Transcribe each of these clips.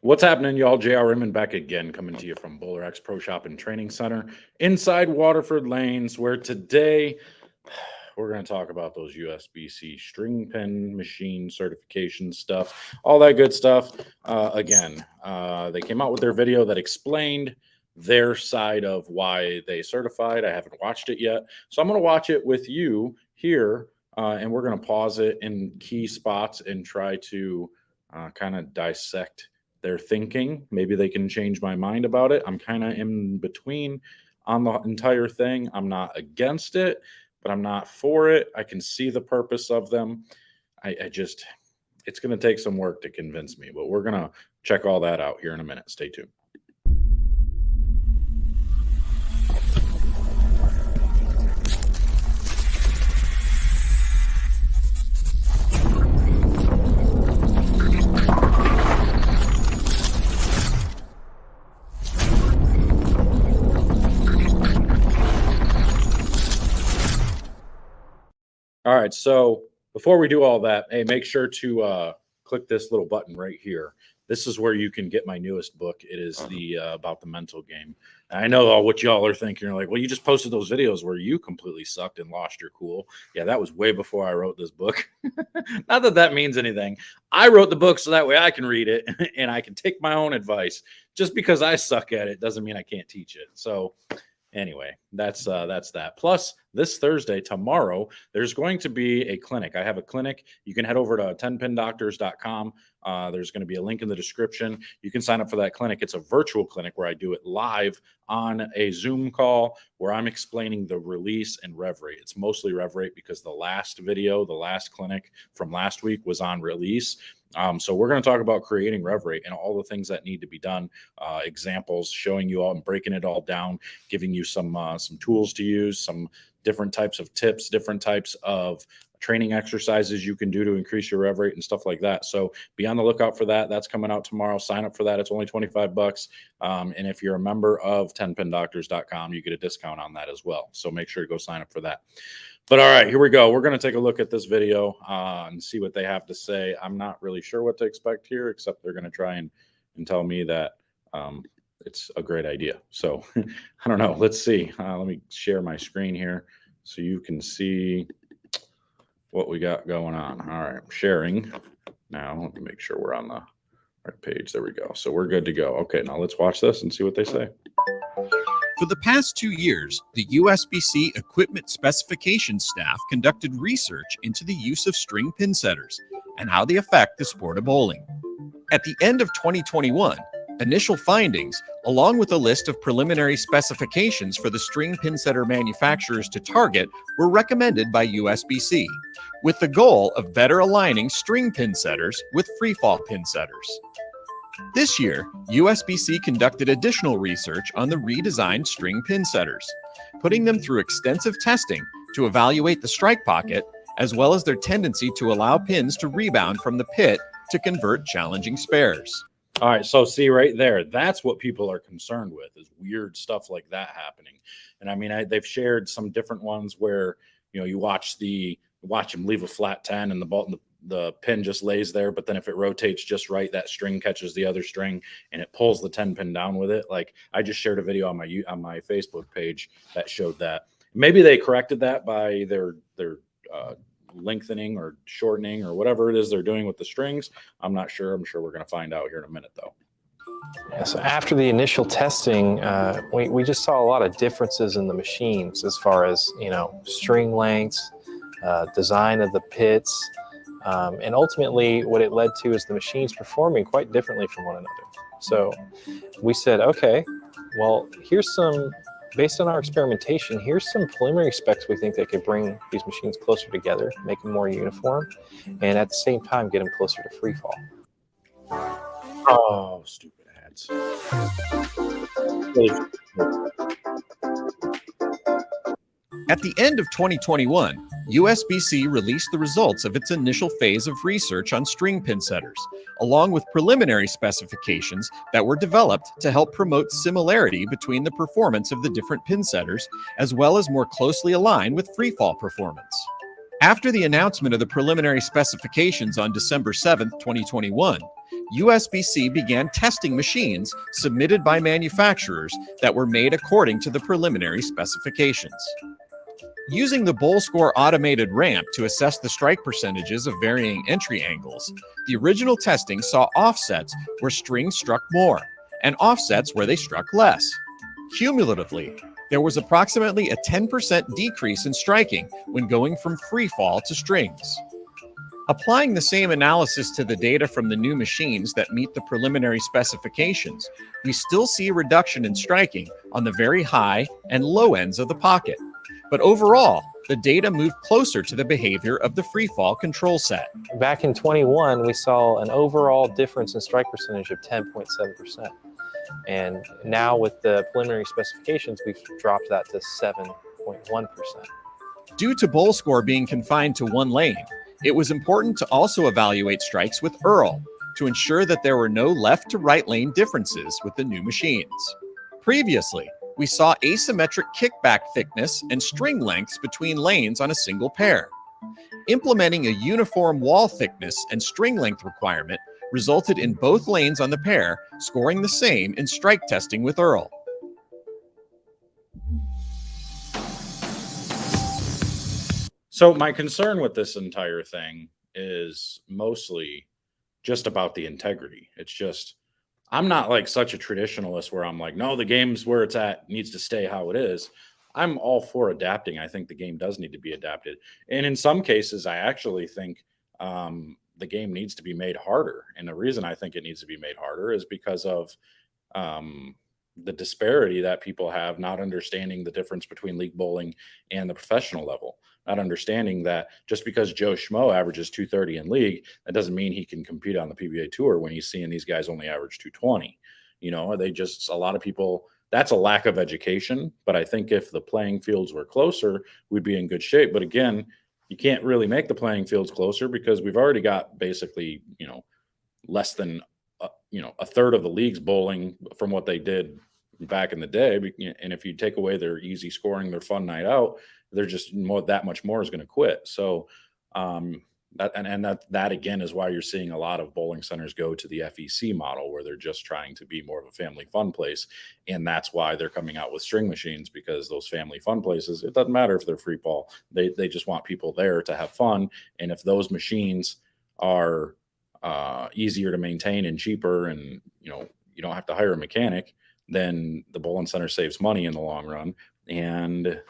What's happening, y'all? JR Raymond back again, coming to you from Bowler X Pro Shop and Training Center inside Waterford Lanes, where today we're going to talk about those USBC string pin machine certification stuff, all that good stuff. They came out with their video that explained their side of why they certified. I haven't watched it yet, so I'm going to watch it with you here, and we're going to pause it in key spots and try to kind of dissect their thinking. Maybe they can change my mind about it. I'm kind of in between on the entire thing. I'm not against it, but I'm not for it. I can see the purpose of them. It's going to take some work to convince me, but we're going to check all that out here in a minute. Stay tuned. All right, so before we do all that, hey, make sure to click this little button right here. This is where you can get my newest book. It is the about the mental game. And I know what y'all are thinking. You're like, well, you just posted those videos where you completely sucked and lost your cool. Yeah, that was way before I wrote this book. Not that that means anything. I wrote the book so that way I can read it and I can take my own advice. Just because I suck at it doesn't mean I can't teach it. So anyway, that's that. Plus, this Thursday, tomorrow, there's going to be a clinic. I have a clinic. You can head over to 10pindoctors.com. There's going to be a link in the description. You can sign up for that clinic. It's a virtual clinic where I do it live on a Zoom call where I'm explaining the release and rev rate. It's mostly rev rate because the last video, the last clinic from last week was on release. So we're going to talk about creating rev rate and all the things that need to be done, examples, showing you all and breaking it all down, giving you some tools to use, some different types of tips, different types of training exercises you can do to increase your rev rate and stuff like that. So be on the lookout for that. That's coming out tomorrow. Sign up for that. It's only $25. And if you're a member of 10pindoctors.com, you get a discount on that as well. So make sure to go sign up for that. But all right, here we go. We're going to take a look at this video and see what they have to say. I'm not really sure what to expect here, except they're going to try and tell me that it's a great idea. So I don't know. Let's see. Let me share my screen here so you can see what we got going on. All right, I'm sharing now. Let me make sure we're on the right page. There we go. So we're good to go. Okay, now let's watch this and see what they say. For the past 2 years, the USBC equipment specification staff conducted research into the use of string pin setters and how they affect the sport of bowling. At the end of 2021, initial findings, along with a list of preliminary specifications for the string pin setter manufacturers to target, were recommended by USBC, with the goal of better aligning string pin setters with freefall pin setters. This year, USBC conducted additional research on the redesigned string pin setters, putting them through extensive testing to evaluate the strike pocket, as well as their tendency to allow pins to rebound from the pit to convert challenging spares. All right, so see right there, that's what people are concerned with, is weird stuff like that happening. And I mean, they've shared some different ones where, you know, you watch them leave a flat 10 and the pin just lays there, but then if it rotates just right, that string catches the other string and it pulls the 10 pin down with it. Like I just shared a video on my Facebook page that showed that. Maybe they corrected that by their lengthening or shortening or whatever it is they're doing with the strings. I'm not sure. I'm sure we're going to find out here in a minute though. Yeah, so after the initial testing, we just saw a lot of differences in the machines as far as, you know, string lengths, design of the pits, and ultimately what it led to is the machines performing quite differently from one another. So we said, okay, well, based on our experimentation, here's some preliminary specs we think that could bring these machines closer together, make them more uniform, and at the same time get them closer to free fall. Oh, stupid ads. At the end of 2021, USBC released the results of its initial phase of research on string pin setters, along with preliminary specifications that were developed to help promote similarity between the performance of the different pin setters, as well as more closely align with freefall performance. After the announcement of the preliminary specifications on December 7, 2021, USBC began testing machines submitted by manufacturers that were made according to the preliminary specifications. Using the bowl score automated ramp to assess the strike percentages of varying entry angles, the original testing saw offsets where strings struck more and offsets where they struck less. Cumulatively, there was approximately a 10% decrease in striking when going from free fall to strings. Applying the same analysis to the data from the new machines that meet the preliminary specifications, we still see a reduction in striking on the very high and low ends of the pocket. But overall, the data moved closer to the behavior of the free fall control set. Back in 21, we saw an overall difference in strike percentage of 10.7%. And now with the preliminary specifications, we've dropped that to 7.1%. Due to bowl score being confined to one lane, it was important to also evaluate strikes with Earl to ensure that there were no left to right lane differences with the new machines. Previously, we saw asymmetric kickback thickness and string lengths between lanes on a single pair. Implementing a uniform wall thickness and string length requirement resulted in both lanes on the pair scoring the same in strike testing with Earl. So my concern with this entire thing is mostly just about the integrity. It's just, I'm not like such a traditionalist where I'm like, no, the game's where it's at needs to stay how it is. I'm all for adapting. I think the game does need to be adapted. And in some cases, I actually think the game needs to be made harder. And the reason I think it needs to be made harder is because of the disparity that people have, not understanding the difference between league bowling and the professional level. Not understanding that just because Joe Schmo averages 230 in league, that doesn't mean he can compete on the PBA tour when he's seeing these guys only average 220. You know, they just, a lot of people, that's a lack of education. But I think if the playing fields were closer, we'd be in good shape. But again, you can't really make the playing fields closer because we've already got basically, you know, less than, a third of the leagues bowling from what they did back in the day. And if you take away their easy scoring, their fun night out, they're just that much more is going to quit. So that again is why you're seeing a lot of bowling centers go to the FEC model, where they're just trying to be more of a family fun place. And that's why they're coming out with string machines, because those family fun places, it doesn't matter if they're free fall. They just want people there to have fun. And if those machines are easier to maintain and cheaper, and you don't have to hire a mechanic, then the bowling center saves money in the long run. And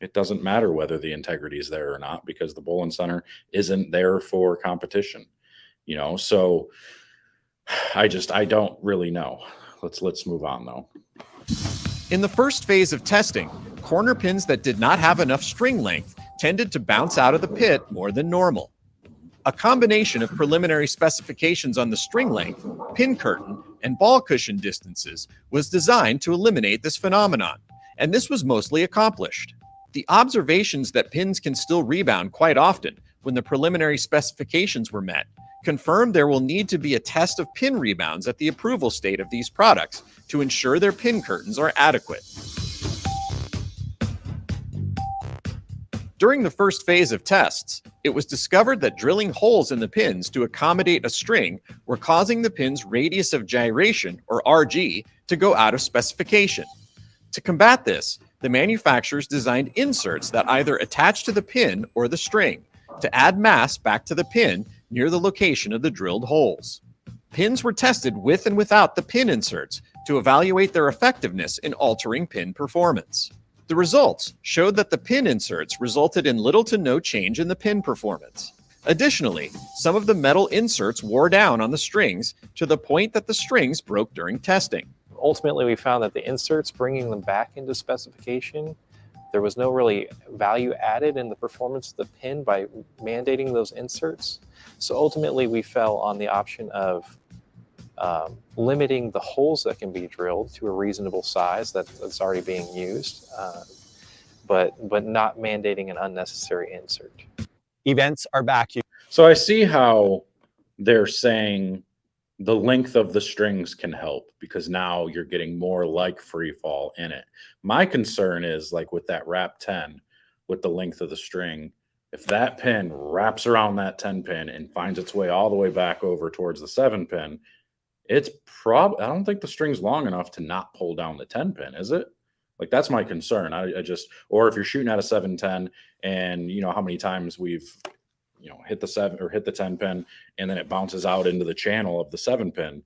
it doesn't matter whether the integrity is there or not, because the bowling center isn't there for competition, So I don't really know. Let's move on though. In the first phase of testing, corner pins that did not have enough string length tended to bounce out of the pit more than normal. A combination of preliminary specifications on the string length, pin curtain, and ball cushion distances was designed to eliminate this phenomenon, and this was mostly accomplished. The observations that pins can still rebound quite often when the preliminary specifications were met confirmed there will need to be a test of pin rebounds at the approval state of these products to ensure their pin curtains are adequate. During the first phase of tests, it was discovered that drilling holes in the pins to accommodate a string were causing the pin's radius of gyration, or RG, to go out of specification. To combat this, the manufacturers designed inserts that either attach to the pin or the string to add mass back to the pin near the location of the drilled holes. Pins were tested with and without the pin inserts to evaluate their effectiveness in altering pin performance. The results showed that the pin inserts resulted in little to no change in the pin performance. Additionally, some of the metal inserts wore down on the strings to the point that the strings broke during testing. Ultimately, we found that the inserts, bringing them back into specification, there was no really value added in the performance of the pin by mandating those inserts. So ultimately, we fell on the option of limiting the holes that can be drilled to a reasonable size that's already being used, but not mandating an unnecessary insert. Events are back. So I see how they're saying the length of the strings can help, because now you're getting more like free fall in it. My concern is, like with that wrap 10, with the length of the string, if that pin wraps around that 10 pin and finds its way all the way back over towards the 7 pin, It's I don't think the string's long enough to not pull down the 10 pin, is it? Like, that's my concern. I just, or if you're shooting at a 710 and you know how many times we've, you know, hit the 7 or hit the 10 pin and then it bounces out into the channel of the 7 pin.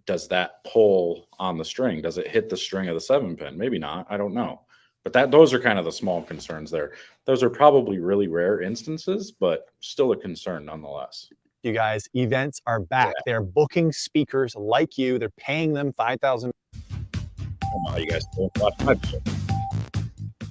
Does that pull on the string? Does it hit the string of the 7 pin? Maybe not. I don't know. But those are kind of the small concerns there. Those are probably really rare instances, but still a concern nonetheless. You guys, events are back. Yeah. They're booking speakers like you. They're paying them $5,000. I don't know how you guys don't watch my video.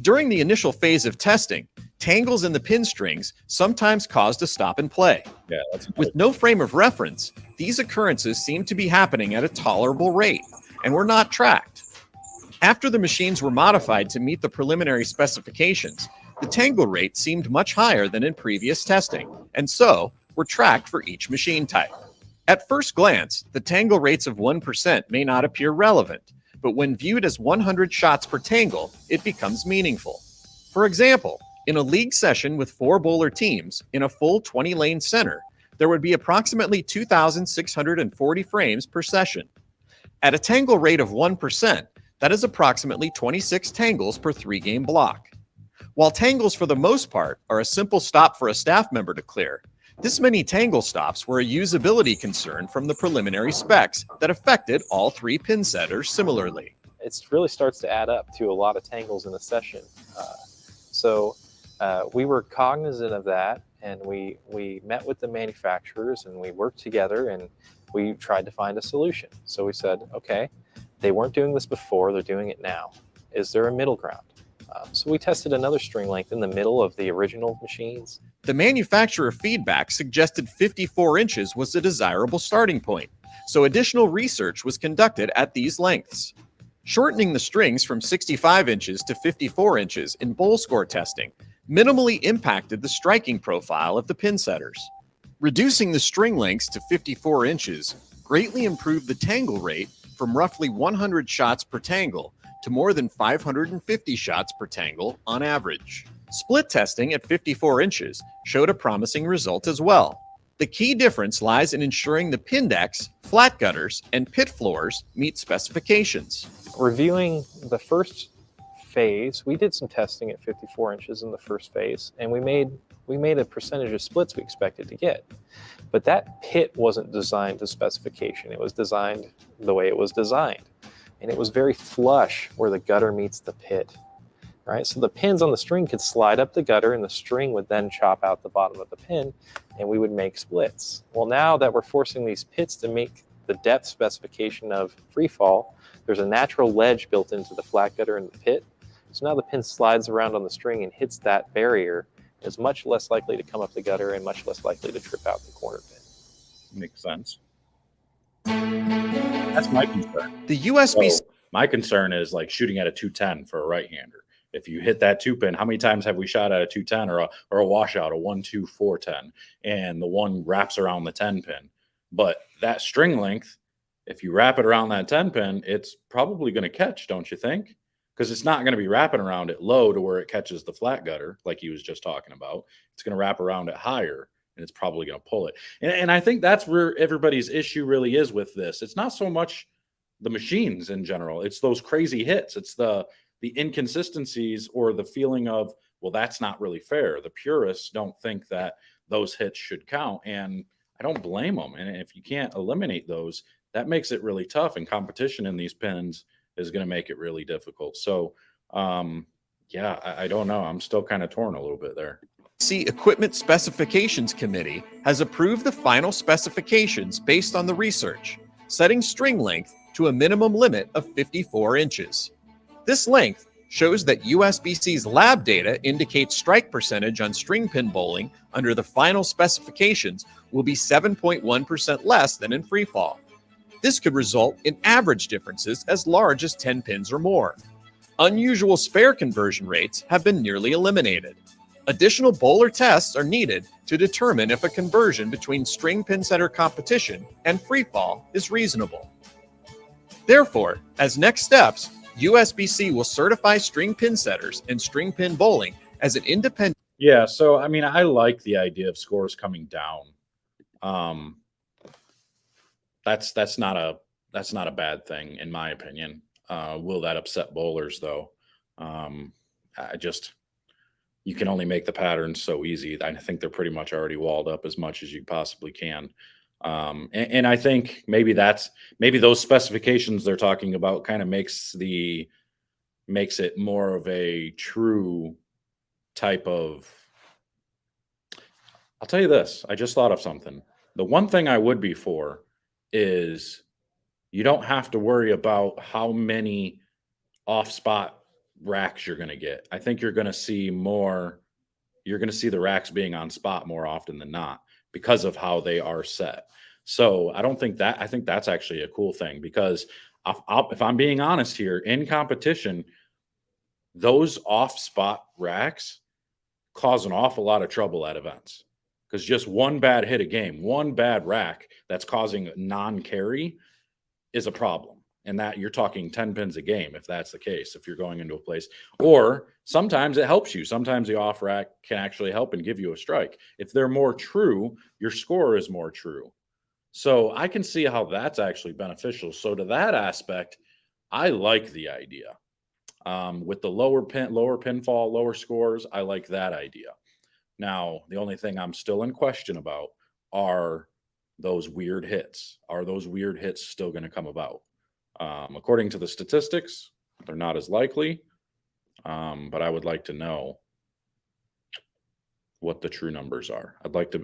During the initial phase of testing, tangles in the pin strings sometimes caused a stop and play. Yeah, with no frame of reference, these occurrences seem to be happening at a tolerable rate and were not tracked. After the machines were modified to meet the preliminary specifications, the tangle rate seemed much higher than in previous testing, and so were tracked for each machine type. At first glance, the tangle rates of 1% may not appear relevant, but when viewed as 100 shots per tangle, it becomes meaningful. For example, in a league session with 4 bowler teams in a full 20-lane center, there would be approximately 2,640 frames per session. At a tangle rate of 1%, that is approximately 26 tangles per 3-game block. While tangles for the most part are a simple stop for a staff member to clear, this many tangle stops were a usability concern from the preliminary specs that affected all 3 pin setters similarly. It really starts to add up to a lot of tangles in a session. We were cognizant of that, and we met with the manufacturers and we worked together and we tried to find a solution. So we said, okay, they weren't doing this before, they're doing it now. Is there a middle ground? So we tested another string length in the middle of the original machines. The manufacturer feedback suggested 54 inches was a desirable starting point, so additional research was conducted at these lengths. Shortening the strings from 65 inches to 54 inches in bowl score testing minimally impacted the striking profile of the pin setters. Reducing the string lengths to 54 inches greatly improved the tangle rate from roughly 100 shots per tangle to more than 550 shots per tangle on average. Split testing at 54 inches showed a promising result as well. The key difference lies in ensuring the pin decks, flat gutters, and pit floors meet specifications. Reviewing the first phase, we did some testing at 54 inches in the first phase, and we made a percentage of splits we expected to get. But that pit wasn't designed to specification. It was designed the way it was designed. And it was very flush where the gutter meets the pit, right? So the pins on the string could slide up the gutter and the string would then chop out the bottom of the pin and we would make splits. Well, now that we're forcing these pits to make the depth specification of free fall, there's a natural ledge built into the flat gutter and the pit. So now the pin slides around on the string and hits that barrier. It's much less likely to come up the gutter and much less likely to trip out the corner pin. Makes sense. That's my concern. The USBC. So my concern is like shooting at a 210 for a right-hander. If you hit that 2 pin, how many times have we shot at a 210 or a washout, a 1-2 410, and the one wraps around the 10 pin? But that string length, if you wrap it around that 10 pin, it's probably going to catch, don't you think? Because it's not going to be wrapping around it low to where it catches the flat gutter, like he was just talking about. It's going to wrap around it higher, and it's probably going to pull it. And I think that's where everybody's issue really is with this. It's not so much the machines in general. It's those crazy hits. It's the inconsistencies or the feeling of, well, that's not really fair. The purists don't think that those hits should count, and I don't blame them. And if you can't eliminate those, that makes it really tough, and competition in these pins is going to make it really difficult. So, yeah, I don't know. I'm still kind of torn a little bit there. Equipment Specifications Committee has approved the final specifications based on the research, setting string length to a minimum limit of 54 inches. This length shows that USBC's lab data indicates strike percentage on string pin bowling under the final specifications will be 7.1% less than in free fall. This could result in average differences as large as 10 pins or more. Unusual spare conversion rates have been nearly eliminated. Additional bowler tests are needed to determine if a conversion between string pin setter competition and free fall is reasonable. Therefore, as next steps, USBC will certify string pin setters and string pin bowling as an independent. Yeah, so I mean, I like the idea of scores coming down. that's not a bad thing in my opinion. Will that upset bowlers though? You can only make the patterns so easy. I think they're pretty much already walled up as much as you possibly can. And I think maybe those specifications they're talking about kind of makes it more of a true type of. I'll tell you this. I just thought of something. The one thing I would be for is you don't have to worry about how many off spot racks you're going to get. I think you're going to see the racks being on spot more often than not because of how they are set. So I think that's actually a cool thing because if I'm being honest here, in competition, those off spot racks cause an awful lot of trouble at events because just one bad hit a game, one bad rack that's causing non-carry is a problem. And that you're talking 10 pins a game if that's the case, if you're going into a place. Or sometimes it helps you. Sometimes the off rack can actually help and give you a strike. If they're more true, your score is more true. So I can see how that's actually beneficial. So to that aspect, I like the idea. With the lower pinfall, lower scores, I like that idea. Now, the only thing I'm still in question about are those weird hits. Are those weird hits still going to come about? According to the statistics, they're not as likely, but I would like to know what the true numbers are.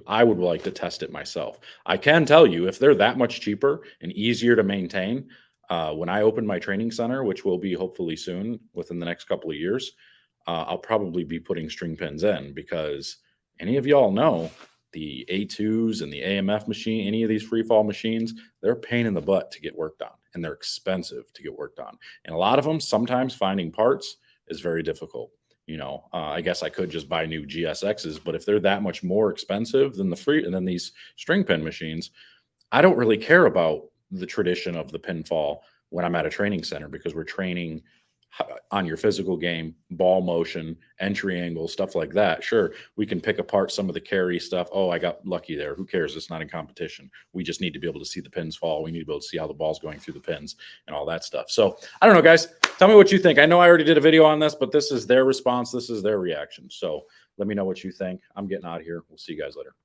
I would like to test it myself. I can tell you if they're that much cheaper and easier to maintain, when I open my training center, which will be hopefully soon within the next couple of years, I'll probably be putting string pins in because any of y'all know the A2s and the AMF machine, any of these free fall machines, they're a pain in the butt to get worked on and they're expensive to get worked on. And a lot of them, sometimes finding parts is very difficult. I guess I could just buy new GSXs, but if they're that much more expensive than these string pin machines, I don't really care about the tradition of the pinfall when I'm at a training center because we're training on your physical game, ball motion, entry angle, stuff like that. Sure, we can pick apart some of the carry stuff. Oh, I got lucky there. Who cares? It's not in competition. We just need to be able to see the pins fall. We need to be able to see how the ball's going through the pins and all that stuff. So I don't know, guys. Tell me what you think. I know I already did a video on this, but this is their response. This is their reaction. So let me know what you think. I'm getting out of here. We'll see you guys later.